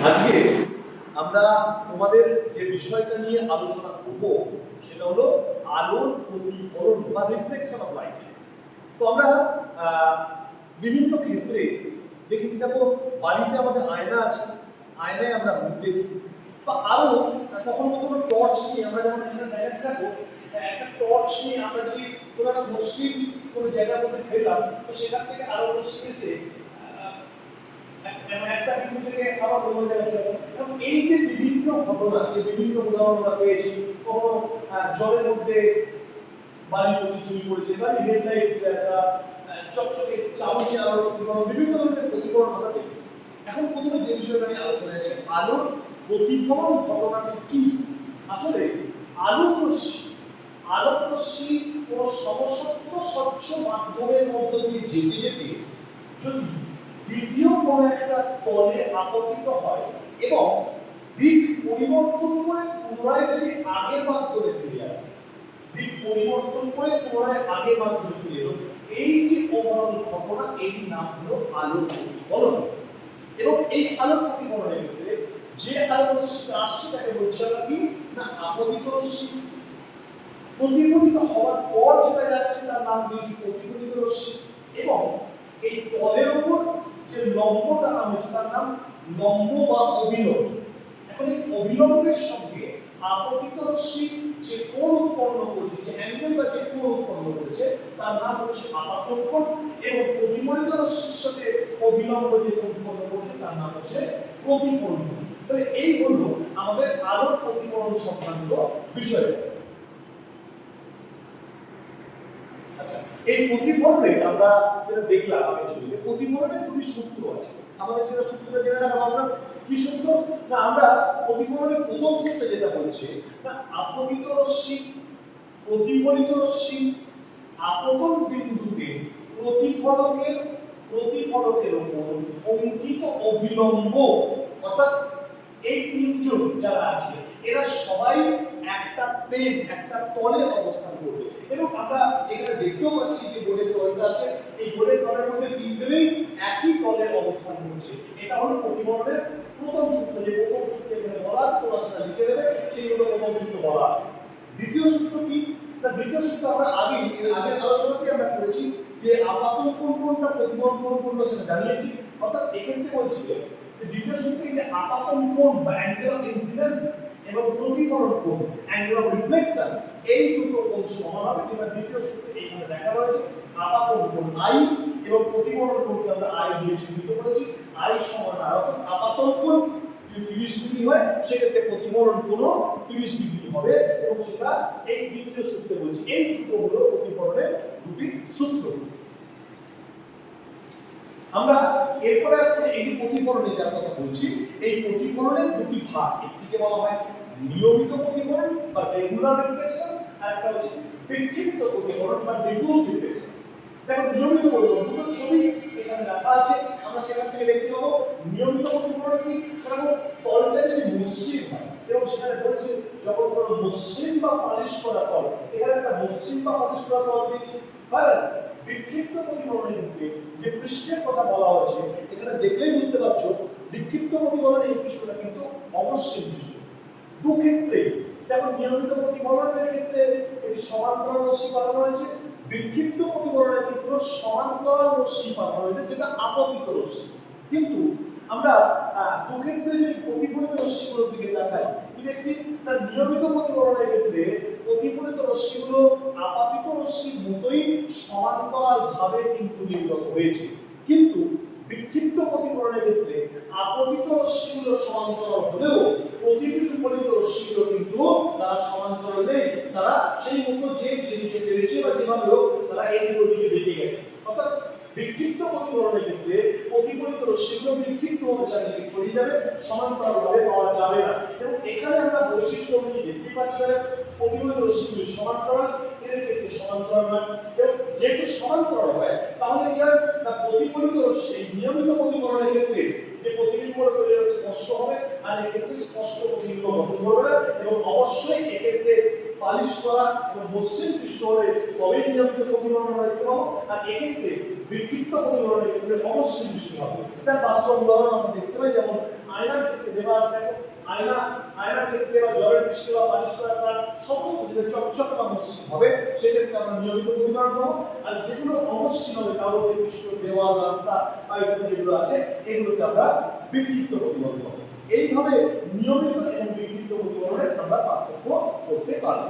আজকে আমরা তোমাদের যে বিষয়টা নিয়ে আলোচনা করব সেটা হলো আলোর প্রতিফলন বা রিফ্লেকশন অফ লাইট। তো আমরা বিভিন্ন ক্ষেত্রে দেখেছি, দেখো বাড়িতে আমাদের আয়না আছে, আয়নায় আমরা মুখ দেখি, বা আরো কখনো কখনো টর্চ নিয়ে আমরা যেমন এখানে দেখাচ্ছি, দেখো একটা টর্চ নিয়ে আমরা যদি কোনো একটা মসৃণ কোনো জায়গার মধ্যে ফেললাম, তো সেখান থেকে আলো রশ্মি এসে একটা বিন্দু থেকে আবার অন্য জায়গায় চলে যাবে। এবং এই যে বিভিন্ন ঘটনা, যে বিভিন্ন উদাহরণ আমরা পেয়েছি, কখনো জলের মধ্যে বাড়ি প্রতি চুরি করেছে, বাড়ি হেডলাইট আসা, চকচকে চামচে আলোর প্রতিফলন, বিভিন্ন ধরনের প্রতিফলন আমরা দেখেছি। এখন প্রথমে যে বিষয়টা নিয়ে আলোচনা হয়েছে, আলোর প্রতিফলন ঘটনাটি কি? আসলে আলোক রশ্মি কোন সমসত্ব স্বচ্ছ মাধ্যমের মধ্য দিয়ে যেতে যেতে যদি দ্বিতীয় কোন একটা তলে আপতিত হয় এবং দিক পরিবর্তন করে পুনরায় যদি আগের মাধ্যমে ফিরে আসে, দিক পরিবর্তন করে পুনরায় আগের মাধ্যমে ফিরে এলো, এই যে ওভারঅল ঘটনা, এই নাম হলো আলোর প্রতিফলন। এবং এই আলোর প্রতিফলনের ক্ষেত্রে যে আলোর রশ্মি আসছে তাকে বলছে কি না আপতিত রশ্মি। প্রতিফলিত হওয়ার পর যেটা যাচ্ছে তার নাম দিয়েছি প্রতিফলিত রশ্মি। এবং এই তলের উপর যে লম্ব টানা হয়েছে তার নাম লম্ব বা অবিলম্ব। এখন এই অবিলম্বের সঙ্গে আপতিত রশ্মি যে কোণ উৎপন্ন করেছে, যে অ্যাঙ্গেল বা যে কোণ উৎপন্ন করেছে তার নাম হচ্ছে আপাতন কোণ। এবং প্রতিফলিত রশ্মির সাথে অবিলম্ব যে কোণ উৎপন্ন করেছে তার নাম হচ্ছে প্রতিফলন কোণ। তাহলে এই হলো আমাদের আলোর প্রতিফলন সংক্রান্ত বিষয়। এই প্রতিফলনে আমরা যেটা দেখলাম আগের ছবিতে, প্রতিফলনের দুটি সূত্র আছে, আমাদের সেটা সূত্রটা জেনে রাখা দরকার। কি সূত্র? না আমরা প্রতিফলনের প্রথম সূত্রে যেটা বলছে না আপতিত রশ্মি, প্রতিফলিত রশ্মি, আপতন বিন্দুতে প্রতিফলকের উপর অঙ্কিত অবিলম্ব, অর্থাৎ এই তিনজন যারা আছে এরা সবাই একটা প্লেন, একটা তলে অবস্থান করবে। এবং আমরা এখানে দেখতেও পাচ্ছি যে গোলের তলটা আছে, এই গোলের তলের মধ্যে তিনজনেই একই তলে অবস্থান করছে। এটা হলো প্রতিফলনের প্রথম সূত্র। যে প্রথম সূত্র এখানে বলা আছে, তোমরা সেটা লিখে দেবে, সেই হলো প্রথম সূত্র বলা আছে। দ্বিতীয় সূত্র কি? না দ্বিতীয় সূত্র আমরা আগের আলোচনাতে আমরা করেছি যে আপাতন কোণ কোনটা, প্রতিফলন কোণ কোনটা সেটা জানিয়েছি। অর্থাৎ এক্ষেত্রে বলছি যে দ্বিতীয় সূত্রে যে আপাতন কোণ বা অ্যাঙ্গেল অফ ইনসিডেন্স এবং প্রতিফলন কোণ অ্যাঙ্গেল অফ রিফ্লেকশন, এই দুটো কোণ সমান হবে, যেটা দ্বিতীয় সূত্রে এখানে দেখা রয়েছে। আপাতন কোণ আই এবং প্রতিফলন কোণকে আমরা আই দিয়ে চিহ্নিত করেছি, আই সমান আর। অর্থাৎ আপাতন কোণ যদি 30 ডিগ্রি হয় সেক্ষেত্রে প্রতিফলন কোণও 30 ডিগ্রি হবে, এবং সেটা এই দ্বিতীয় সূত্রে বলছি। এই দুটো হলো প্রতিফলনের দুটি সূত্র। আমরা এরপরে আসছে এই প্রতিফলনের যার কথা বলছি, এই প্রতিফলনের দুটি ভাগ, একটিকে বলা হয় নিয়মিত প্রতিফলন বা রেগুলার রিফ্লেকশন, আর একটা হচ্ছে বিক্ষিপ্ত প্রতিফলন বা ডিফিউজ রিফ্লেকশন। দেখো নিয়মিত প্রতিফলন দুটো ছবি এখানে রাখা আছে, আমরা সেখান থেকে দেখতে পাবো নিয়মিত প্রতিফলন কি। দেখো তলটা যদি মসৃণ হয় এবং সেখানে বলছে যখন কোনো মসৃণ বা পালিশ করা তল, এখানে একটা মসৃণ বা পালিশ করা তল দিয়েছে। বিক্ষিপ্ত প্রতিফলনের ক্ষেত্রে যে পৃষ্ঠের কথা বলা হচ্ছে এখানে দেখলেই বুঝতে পারছো বিক্ষিপ্ত প্রতিফলনের এই পৃষ্ঠটা কিন্তু অমসৃণ পৃষ্ঠ। দু ক্ষেত্রে দেখো নিয়মিত প্রতিফলনের ক্ষেত্রে এটি সমান্তরাল রশ্মি পাঠানো হয়েছে, বিক্ষিপ্ত প্রতিফলনের ক্ষেত্রে সমান্তরাল রশ্মি পাঠানো হয়েছে, যেটা আপতিত রশ্মি। কিন্তু আমরা দু ক্ষেত্রে যদি প্রতিফলিত রশ্মিগুলোর দিকে তাকাই কি দেখছি না নিয়মিত প্রতিফলনের ক্ষেত্রে প্রতিফলিত রশ্মিগুলো আপাতিত রশ্মির মতোই সমান্তরাল ভাবে কিন্তু নির্গত হয়েছে। কিন্তু বিক্ষিপ্ত প্রতিফলনের ক্ষেত্রে আপতিত রশ্মিগুলো সমান্তরাল হলেও প্রতিফলিত রশ্মিগুলো কিন্তু তারা সমান্তরাল নেই, তারা সেই মতো যেদিকে পেরেছে বা যেভাবে হোক তারা এদিকে ওদিকে বেঁকে গেছে। অর্থাৎ বিক্ষিপ্ত প্রতিফলনের ক্ষেত্রে প্রতিফলিত রশ্মিগুলো বিক্ষিপ্তভাবে চারিদিকে ছড়িয়ে যাবে, সমান্তরালভাবে পাওয়া যাবে না। এবং এখানে আমরা বৈশিষ্ট্যগুলি দেখতে পাচ্ছি, প্রতিফলিত রশ্মিগুলি সমান্তরাল, এদের ক্ষেত্রে সমান্তরাল না। এবং যেহেতু সমান্তরাল হয় তাহলে কি হয় না প্রতিফলিত রশ্মি নিয়মিত প্রতিফলনের ক্ষেত্রে যে প্রতিবিম্বটা তৈরি হবে স্পষ্ট হবে, আর এক্ষেত্রে স্পষ্ট প্রতিবিম্ব গঠন করবে। এবং অবশ্যই এক্ষেত্রে পালিশ করা এবং মসৃণ পৃষ্ঠ হলে তবেই নিয়মিত প্রতিফলন আমরা দেখতে পাবো, আর এক্ষেত্রে বিক্ষিপ্ত প্রতিফলনের ক্ষেত্রে অমসৃণ পৃষ্ঠ হবে। তার বাস্তব উদাহরণ আমরা দেখতে পাই, যেমন আয়নার ক্ষেত্রে দেওয়া আছে আয়না, আয়নার ক্ষেত্রে বা জলের বৃষ্টি বা পানি সরকার সমস্ত যদি চকচক বা মসৃণ হবে সেক্ষেত্রে আমরা নিয়মিত প্রতিফলন পাবো। আর যেগুলো অমসৃণ হবে কাগজে পৃষ্ঠ, দেওয়াল, রাস্তা বা ইত্যাদি যেগুলো আছে এগুলোতে আমরা বিক্ষিপ্ত প্রতিফলন পাবো। এইভাবে নিয়মিত এবং বিক্ষিপ্ত প্রতিফলনের আমরা পার্থক্য করতে পারবো।